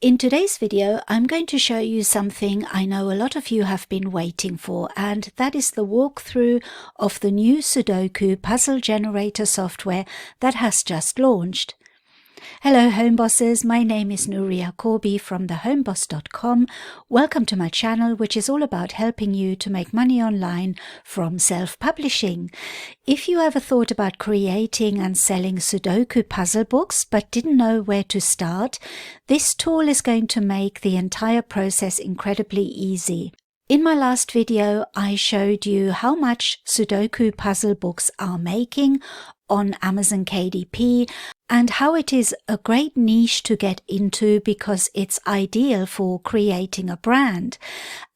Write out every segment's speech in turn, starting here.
In today's video, I'm going to show you something I know a lot of you have been waiting for, and that is the walkthrough of the new Sudoku Puzzle Generator software that has just launched. Hello home bosses, my name is Nuria Corby from thehomeboss.com. Welcome to my channel, which is all about helping you to make money online from self-publishing. If you ever thought about creating and selling Sudoku puzzle books but didn't know where to start, this tool is going to make the entire process incredibly easy. In my last video, I showed you how much Sudoku puzzle books are making on Amazon KDP and how it is a great niche to get into because it's ideal for creating a brand.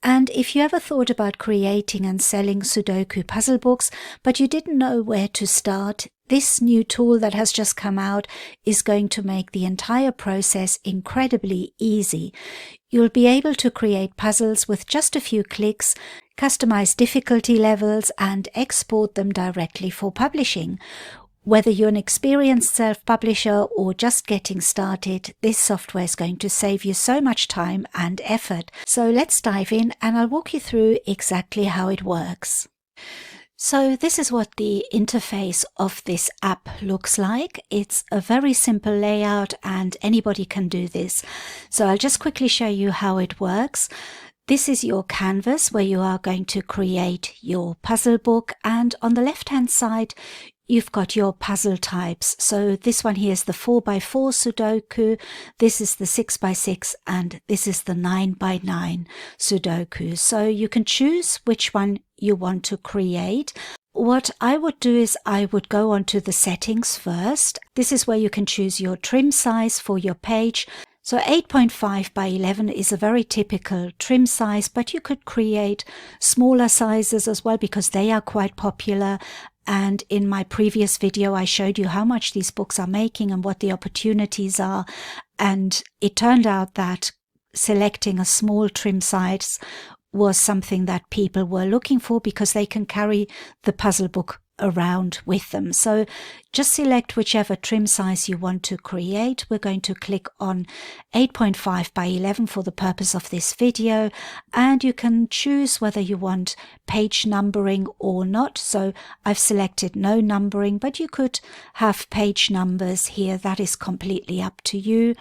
And if you ever thought about creating and selling Sudoku puzzle books, but you didn't know where to start, this new tool that has just come out is going to make the entire process incredibly easy. You'll be able to create puzzles with just a few clicks, customize difficulty levels, and export them directly for publishing. Whether you're an experienced self-publisher or just getting started, this software is going to save you so much time and effort. So let's dive in and I'll walk you through exactly how it works. So this is what the interface of this app looks like. It's a very simple layout and anybody can do this. So I'll just quickly show you how it works. This is your canvas where you are going to create your puzzle book, and on the left hand side you've got your puzzle types. So this one here is the 4x4 Sudoku, this is the 6x6, and this is the 9x9 Sudoku. So you can choose which one you want to create. What I would do is I would go onto the settings first. This is where you can choose your trim size for your page. So 8.5 by 11 is a very typical trim size, but you could create smaller sizes as well because they are quite popular. And in my previous video, I showed you how much these books are making and what the opportunities are. And it turned out that selecting a small trim size was something that people were looking for because they can carry the puzzle book around with them. So just select whichever trim size you want to create. We're going to click on 8.5 by 11 for the purpose of this video, and you can choose whether you want page numbering or not. So I've selected no numbering, but you could have page numbers here. That is completely up to you.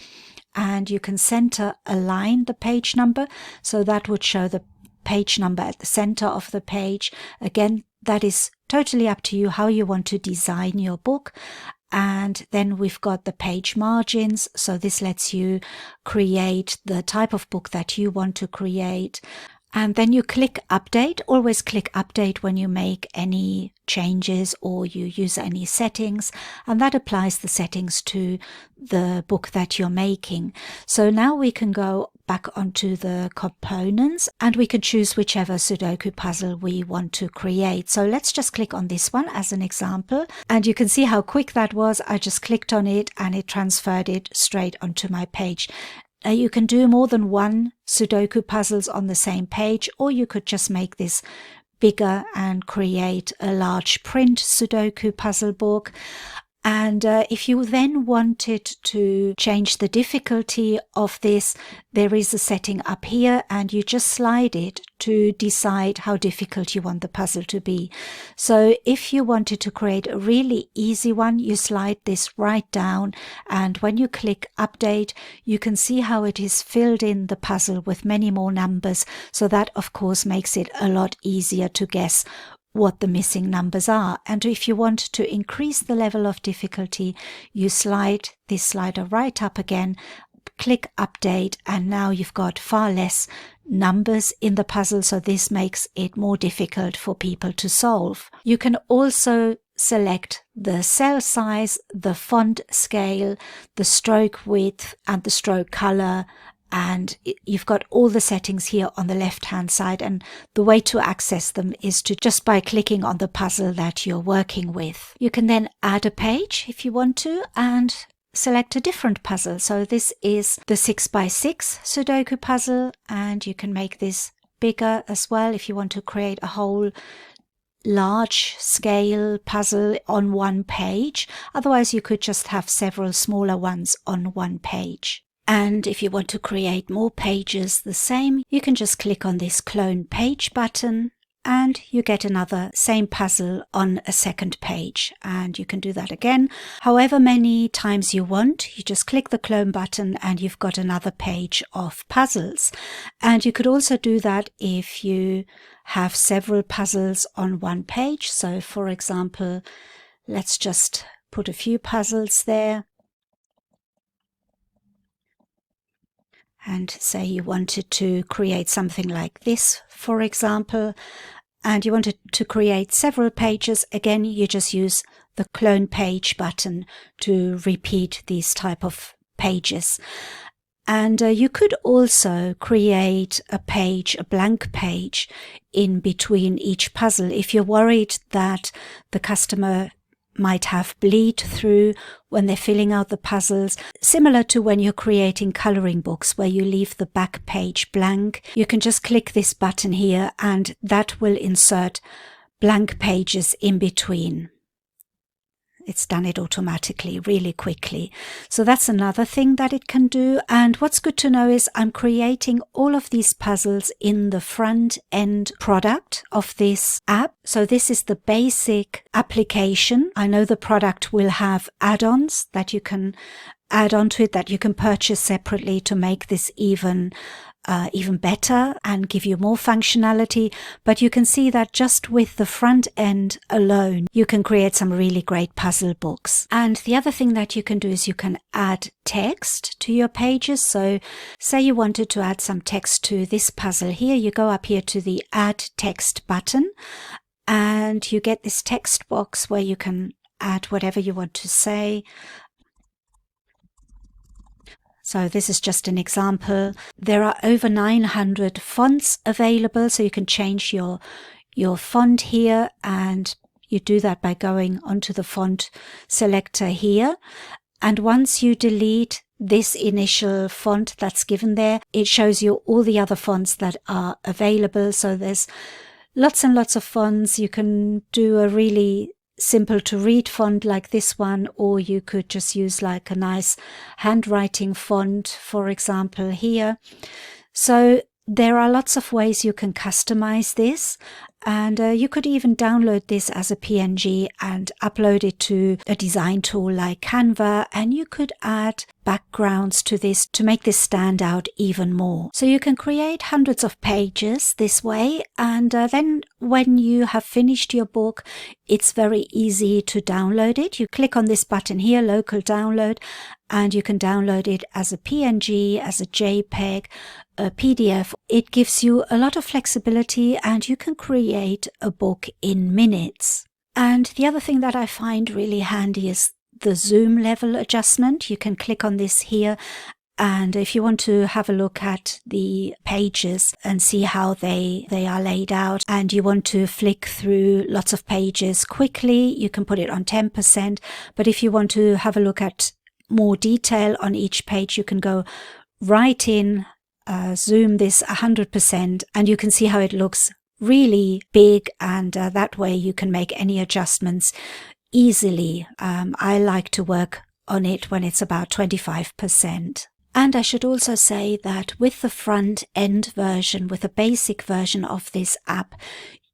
And you can center align the page number, so that would show the page number at the center of the page. Again, that is totally up to you how you want to design your book. And then we've got the page margins. So this lets you create the type of book that you want to create. And then you click update. Always click update when you make any changes or you use any settings, and that applies the settings to the book that you're making. So now we can go back onto the components and we can choose whichever Sudoku puzzle we want to create. So let's just click on this one as an example, and you can see how quick that was. I just clicked on it and it transferred it straight onto my page. You can do more than one Sudoku puzzles on the same page, or you could just make this bigger and create a large print Sudoku puzzle book. And if you then wanted to change the difficulty of this, there is a setting up here and you just slide it to decide how difficult you want the puzzle to be. So if you wanted to create a really easy one, you slide this right down, and when you click update, you can see how it is filled in the puzzle with many more numbers. So that of course makes it a lot easier to guess what the missing numbers are. And if you want to increase the level of difficulty, you slide this slider right up again, click update, and now you've got far less numbers in the puzzle, so this makes it more difficult for people to solve. You can also select the cell size, the font scale, the stroke width, and the stroke color. And you've got all the settings here on the left hand side, and the way to access them is just by clicking on the puzzle that you're working with. You can then add a page if you want to and select a different puzzle. So this is the 6x6 Sudoku puzzle, and you can make this bigger as well if you want to create a whole large scale puzzle on one page. Otherwise you could just have several smaller ones on one page. And if you want to create more pages the same, you can just click on this clone page button and you get another same puzzle on a second page. And you can do that again however many times you want. You just click the clone button and you've got another page of puzzles. And you could also do that if you have several puzzles on one page. So for example, let's just put a few puzzles there. And say you wanted to create something like this, for example, and you wanted to create several pages. Again, you just use the clone page button to repeat these type of pages. And you could also create a page, a blank page, in between each puzzle if you're worried that the customer might have bleed through when they're filling out the puzzles. Similar to when you're creating coloring books where you leave the back page blank, you can just click this button here and that will insert blank pages in between. It's done it automatically, really quickly. So that's another thing that it can do. And what's good to know is I'm creating all of these puzzles in the front end product of this app. So this is the basic application. I know the product will have add-ons that you can add onto it, that you can purchase separately to make this even better and give you more functionality. But you can see that just with the front end alone, you can create some really great puzzle books. And the other thing that you can do is you can add text to your pages. So say you wanted to add some text to this puzzle here, you go up here to the add text button and you get this text box where you can add whatever you want to say. So this is just an example. There are over 900 fonts available, so you can change your font here, and you do that by going onto the font selector here. And once you delete this initial font that's given there, it shows you all the other fonts that are available. So there's lots and lots of fonts. You can do a really simple to read font like this one, or you could just use like a nice handwriting font, for example, here. So there are lots of ways you can customize this, and you could even download this as a PNG and upload it to a design tool like Canva, and you could add backgrounds to this to make this stand out even more. So you can create hundreds of pages this way, and then when you have finished your book, it's very easy to download it. You click on this button here, local download, and you can download it as a PNG, as a JPEG, a PDF. It gives you a lot of flexibility and you can create a book in minutes. And the other thing that I find really handy is the zoom level adjustment. You can click on this here, and if you want to have a look at the pages and see how they are laid out, and you want to flick through lots of pages quickly, you can put it on 10%. But if you want to have a look at more detail on each page, you can go right in, zoom this 100%, and you can see how it looks really big, and that way you can make any adjustments easily. I like to work on it when it's about 25%. And I should also say that with the front end version, with the basic version of this app,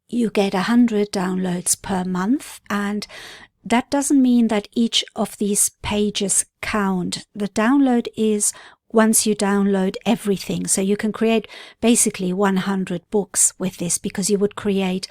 you get 100 downloads per month, and that doesn't mean that each of these pages count. The download is once you download everything. So you can create basically 100 books with this, because you would create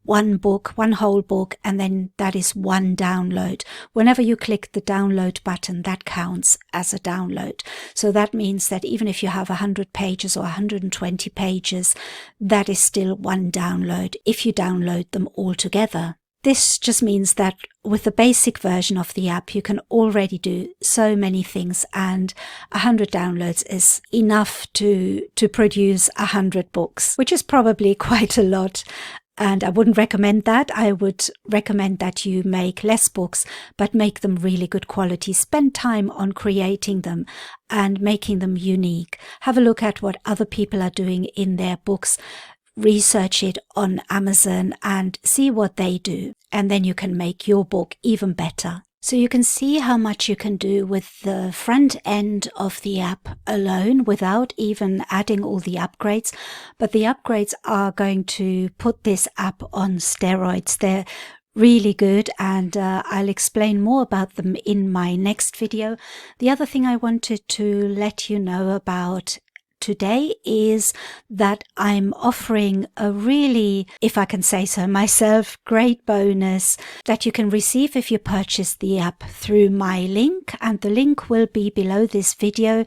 one book, one whole book, and then that is one download. Whenever you click the download button, that counts as a download. So that means that even if you have 100 pages or 120 pages, that is still one download if you download them all together. This just means that with the basic version of the app, you can already do so many things, and 100 downloads is enough to produce 100 books, which is probably quite a lot. And I wouldn't recommend that. I would recommend that you make less books, but make them really good quality. Spend time on creating them and making them unique. Have a look at what other people are doing in their books. Research it on Amazon and see what they do. And then you can make your book even better. So you can see how much you can do with the front end of the app alone without even adding all the upgrades. But the upgrades are going to put this app on steroids. They're really good, and I'll explain more about them in my next video. The other thing I wanted to let you know about today is that I'm offering a really, if I can say so myself, great bonus that you can receive if you purchase the app through my link, and the link will be below this video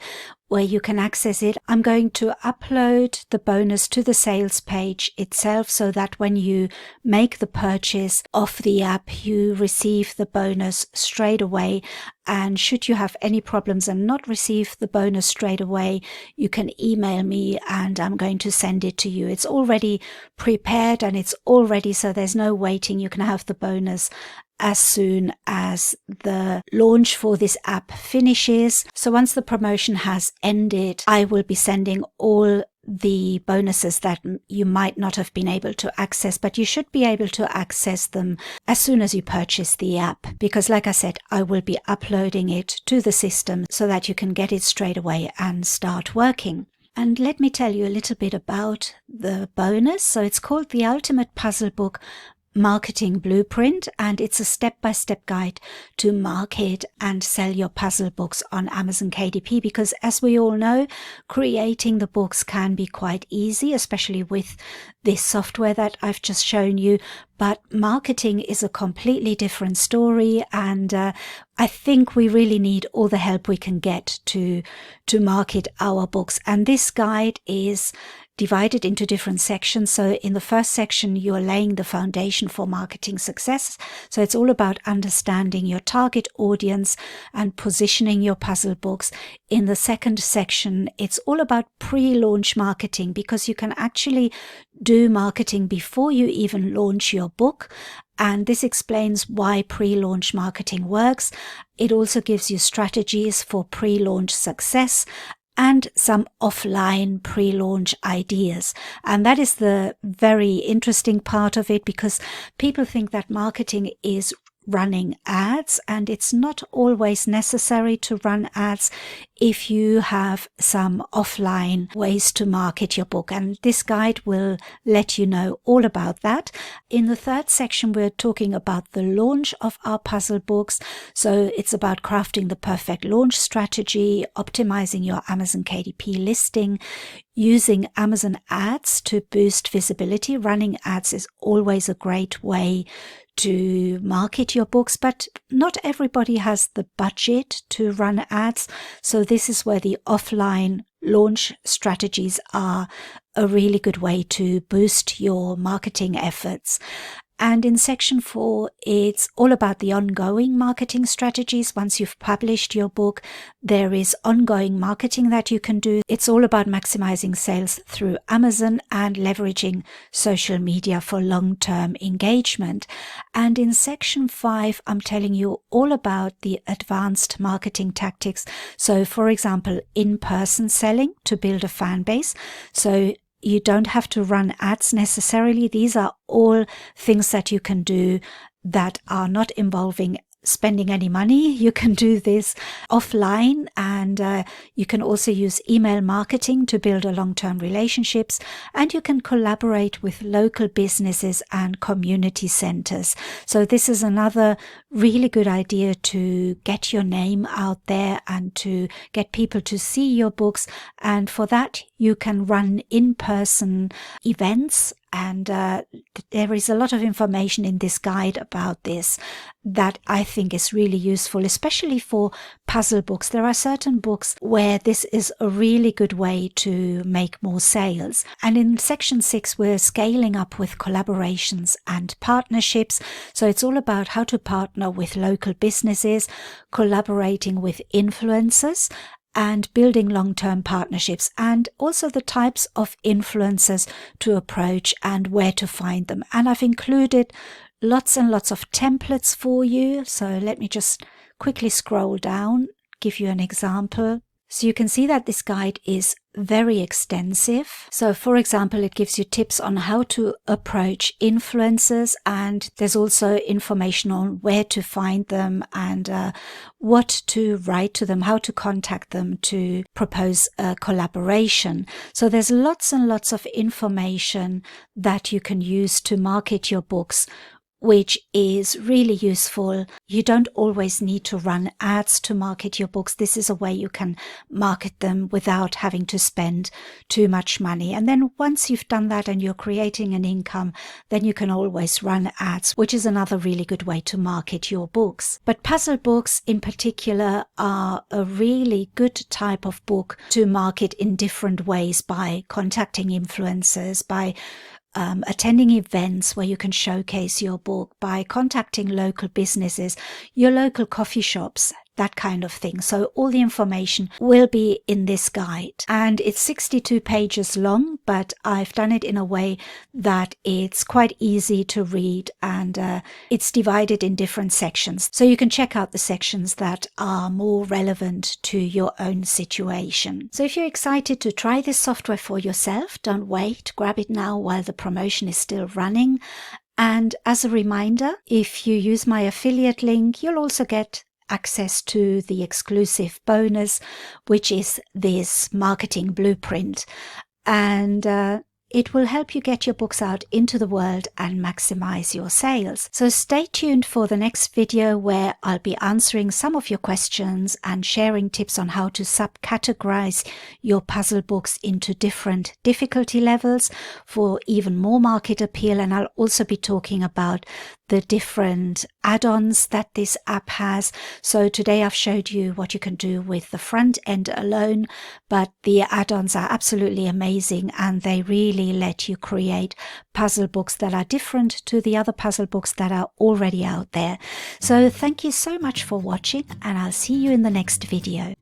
where you can access it. I'm going to upload the bonus to the sales page itself so that when you make the purchase of the app, you receive the bonus straight away. And should you have any problems and not receive the bonus straight away, you can email me and I'm going to send it to you. It's already prepared and it's all ready, so there's no waiting. You can have the bonus as soon as the launch for this app finishes. So once the promotion has ended, I will be sending all the bonuses that you might not have been able to access, but you should be able to access them as soon as you purchase the app, because like I said, I will be uploading it to the system so that you can get it straight away and start working. And let me tell you a little bit about the bonus. So it's called the Ultimate Puzzle Book Marketing Blueprint, and it's a step-by-step guide to market and sell your puzzle books on Amazon KDP, because as we all know, creating the books can be quite easy, especially with this software that I've just shown you, but marketing is a completely different story, and I think we really need all the help we can get to market our books. And this guide is divided into different sections. So in the first section, you're laying the foundation for marketing success. So it's all about understanding your target audience and positioning your puzzle books. In the second section, it's all about pre-launch marketing, because you can actually do marketing before you even launch your book. And this explains why pre-launch marketing works. It also gives you strategies for pre-launch success and some offline pre-launch ideas. And that is the very interesting part of it, because people think that marketing is running ads, and it's not always necessary to run ads if you have some offline ways to market your book. And this guide will let you know all about that. In the third section, we're talking about the launch of our puzzle books. So it's about crafting the perfect launch strategy, optimizing your Amazon KDP listing, using Amazon ads to boost visibility. Running ads is always a great way to market your books, but not everybody has the budget to run ads. So this is where the offline launch strategies are a really good way to boost your marketing efforts. And in section 4, it's all about the ongoing marketing strategies. Once you've published your book, there is ongoing marketing that you can do. It's all about maximizing sales through Amazon and leveraging social media for long-term engagement. And in section 5, I'm telling you all about the advanced marketing tactics. So for example, in-person selling to build a fan base. So you don't have to run ads necessarily. These are all things that you can do that are not involving spending any money. You can do this offline, and you can also use email marketing to build a long-term relationships, and you can collaborate with local businesses and community centers. So this is another really good idea to get your name out there and to get people to see your books. And for that, you can run in-person events. And there is a lot of information in this guide about this that I think is really useful, especially for puzzle books. There are certain books where this is a really good way to make more sales. And in section 6, we're scaling up with collaborations and partnerships. So it's all about how to partner with local businesses, collaborating with influencers, and building long-term partnerships, and also the types of influencers to approach and where to find them. And I've included lots and lots of templates for you. So let me just quickly scroll down, give you an example. So you can see that this guide is very extensive. So for example, it gives you tips on how to approach influencers, and there's also information on where to find them and what to write to them, how to contact them to propose a collaboration. So there's lots and lots of information that you can use to market your books, which is really useful. You don't always need to run ads to market your books. This is a way you can market them without having to spend too much money. And then once you've done that and you're creating an income, then you can always run ads, which is another really good way to market your books. But puzzle books in particular are a really good type of book to market in different ways, by contacting influencers, by attending events where you can showcase your book, by contacting local businesses, your local coffee shops, that kind of thing. So all the information will be in this guide, and it's 62 pages long, but I've done it in a way that it's quite easy to read, and it's divided in different sections. So you can check out the sections that are more relevant to your own situation. So if you're excited to try this software for yourself, don't wait, grab it now while the promotion is still running. And as a reminder, if you use my affiliate link, you'll also get access to the exclusive bonus, which is this marketing blueprint. And it will help you get your books out into the world and maximize your sales. So stay tuned for the next video, where I'll be answering some of your questions and sharing tips on how to subcategorize your puzzle books into different difficulty levels for even more market appeal. And I'll also be talking about the different add-ons that this app has. So today I've showed you what you can do with the front end alone, but the add-ons are absolutely amazing, and they really let you create puzzle books that are different to the other puzzle books that are already out there. So thank you so much for watching, and I'll see you in the next video.